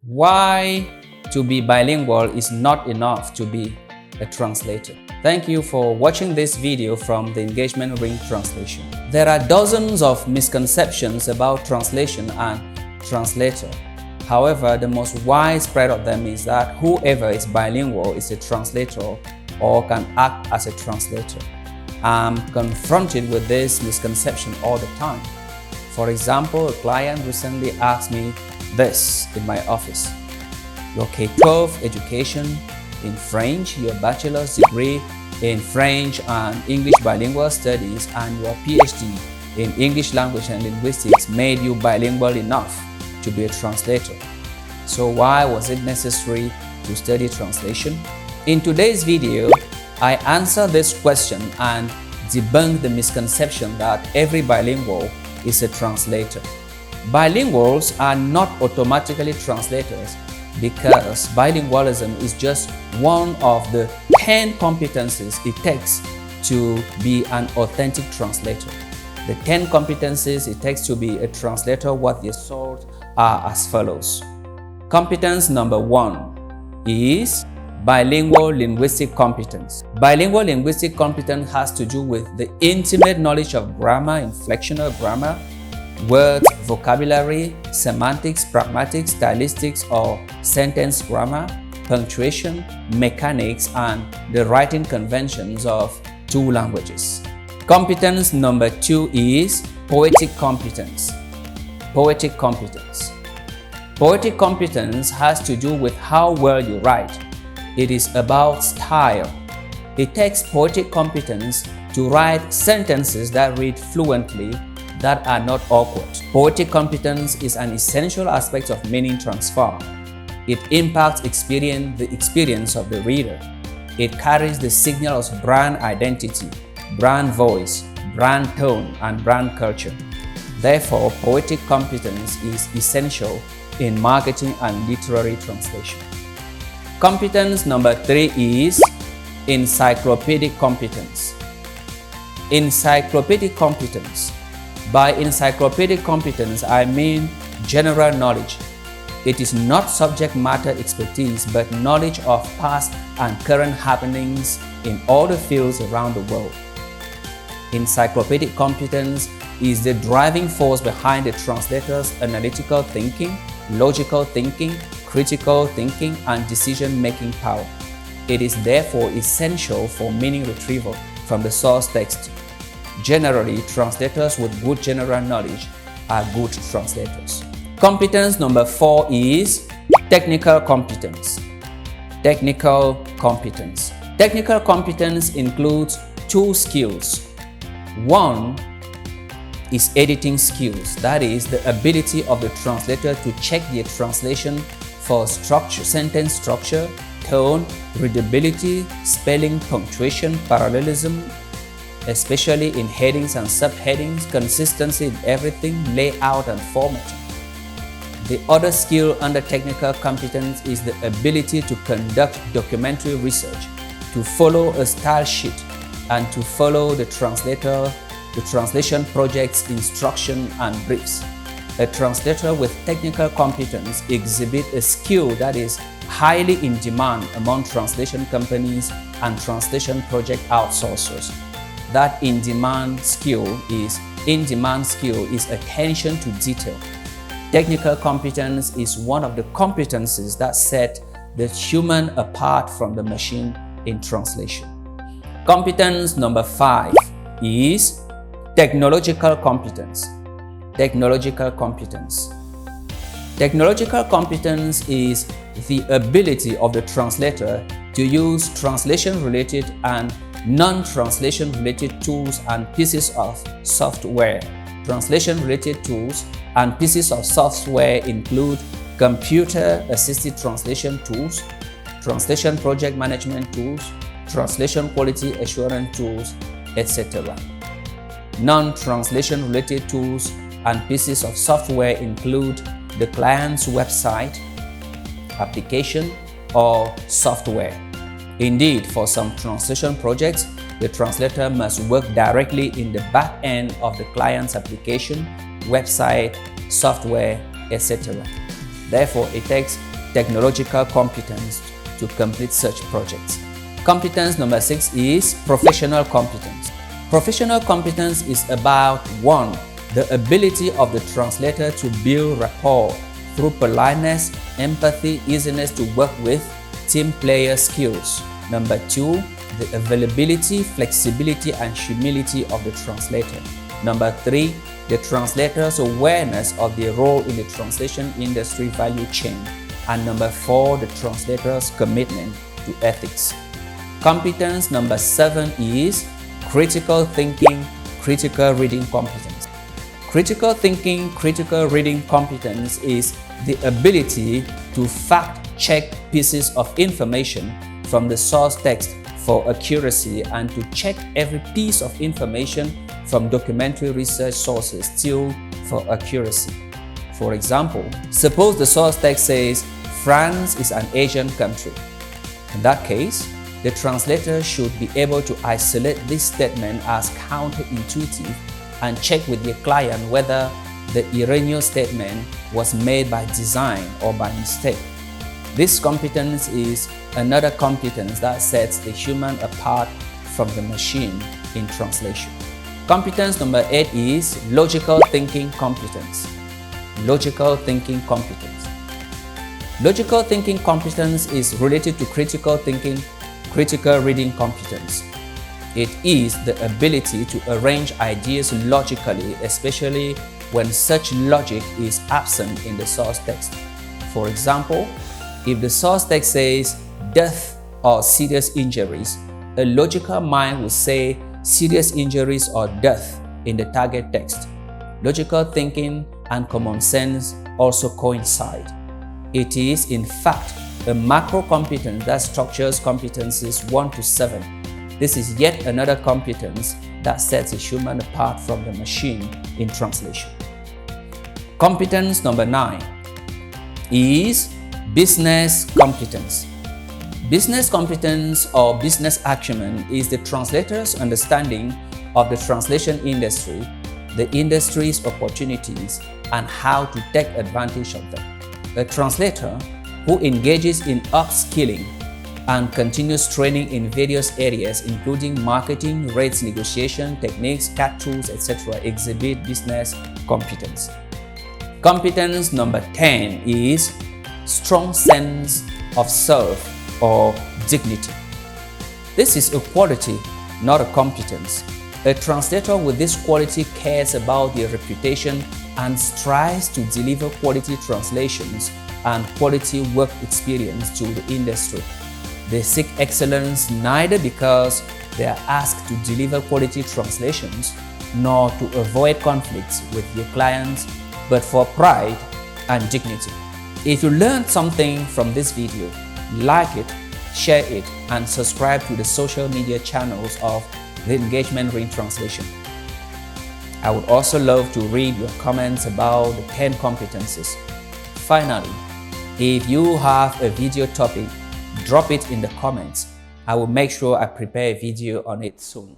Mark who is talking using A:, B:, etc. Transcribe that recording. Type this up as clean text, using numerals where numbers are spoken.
A: Why to be bilingual is not enough to be a translator. Thank you for watching this video from the Engagement Ring Translation. There are dozens of misconceptions about translation and translator. However, the most widespread of them is that whoever is bilingual is a translator or can act as a translator. I'm confronted with this misconception all the time. For example, a client recently asked me this in my office: your K-12 education in French, your bachelor's degree in French and English bilingual studies, and your PhD in English language and linguistics made you bilingual enough to be a translator. So why was it necessary to study translation? In today's video, I answer this question and debunk the misconception that every bilingual is a translator. Bilinguals are not automatically translators because bilingualism is just one of the 10 competencies it takes to be an authentic translator. The 10 competencies it takes to be a translator, what they sort are as follows. Competence number 1 is bilingual linguistic competence. Bilingual linguistic competence has to do with the intimate knowledge of grammar, inflectional grammar, words, vocabulary, semantics, pragmatics, stylistics or sentence grammar, punctuation, mechanics, and the writing conventions of two languages. Competence number 2 is poetic competence. Poetic competence. Poetic competence has to do with how well you write. It is about style. It takes poetic competence to write sentences that read fluently, that are not awkward. Poetic competence is an essential aspect of meaning transfer. It impacts the experience of the reader. It carries the signals of brand identity, brand voice, brand tone, and brand culture. Therefore, poetic competence is essential in marketing and literary translation. Competence number 3 is encyclopedic competence. Encyclopedic competence. By encyclopedic competence, I mean general knowledge. It is not subject matter expertise, but knowledge of past and current happenings in all the fields around the world. Encyclopedic competence is the driving force behind the translator's analytical thinking, logical thinking, critical thinking, and decision-making power. It is therefore essential for meaning retrieval from the source text. Generally, translators with good general knowledge are good translators. Competence number 4 is technical competence. Technical competence. Technical competence includes 2 skills. One is editing skills, that is, the ability of the translator to check the translation for structure, sentence structure, tone, readability, spelling, punctuation, parallelism, especially in headings and subheadings, consistency in everything, layout and formatting. The other skill under technical competence is the ability to conduct documentary research, to follow a style sheet, and to follow the translation project's instruction and briefs. A translator with technical competence exhibits a skill that is highly in demand among translation companies and translation project outsourcers. That in-demand skill is attention to detail. Technical competence is one of the competencies that set the human apart from the machine in translation. Competence number 5 is technological competence. Technological competence. Technological competence is the ability of the translator to use translation-related and non-translation related tools and pieces of software. Translation-related tools and pieces of software include computer-assisted translation tools, translation project management tools, translation quality assurance tools, etc. Non-translation related tools and pieces of software include the client's website, application, or software. Indeed, for some translation projects, the translator must work directly in the back end of the client's application, website, software, etc. Therefore, it takes technological competence to complete such projects. Competence number 6 is professional competence. Professional competence is about 1. The ability of the translator to build rapport through politeness, empathy, easiness to work with, team player skills. Number 2, the availability, flexibility, and humility of the translator. Number 3, the translator's awareness of their role in the translation industry value chain. And number 4, the translator's commitment to ethics. Competence number 7 is critical thinking, critical reading competence. Critical thinking, critical reading competence is the ability to fact-check pieces of information from the source text for accuracy and to check every piece of information from documentary research sources still for accuracy. For example, suppose the source text says France is an Asian country. In that case, the translator should be able to isolate this statement as counterintuitive and check with the client whether the erroneous statement was made by design or by mistake. This competence is another competence that sets the human apart from the machine in translation. Competence number 8 is logical thinking competence. Logical thinking competence. Logical thinking competence is related to critical thinking, critical reading competence. It is the ability to arrange ideas logically, especially when such logic is absent in the source text. For example, if the source text says death or serious injuries, a logical mind would say serious injuries or death in the target text. Logical thinking and common sense also coincide. It is, in fact, a macro competence that structures competencies 1 to 7. This is yet another competence that sets a human apart from the machine in translation. Competence number 9 is business competence. Business competence or business acumen is the translator's understanding of the translation industry, the industry's opportunities, and how to take advantage of them. A translator who engages in upskilling and continuous training in various areas including marketing, rates negotiation, techniques, CAT tools, etc. exhibit business competence. Competence number 10 is strong sense of self or dignity. This is a quality, not a competence. A translator with this quality cares about their reputation and strives to deliver quality translations and quality work experience to the industry. They seek excellence neither because they are asked to deliver quality translations nor to avoid conflicts with their clients, but for pride and dignity. If you learned something from this video, like it, share it, and subscribe to the social media channels of the Engagement Ring Translation. I would also love to read your comments about the 10 competencies. Finally, if you have a video topic, drop it in the comments. I will make sure I prepare a video on it soon.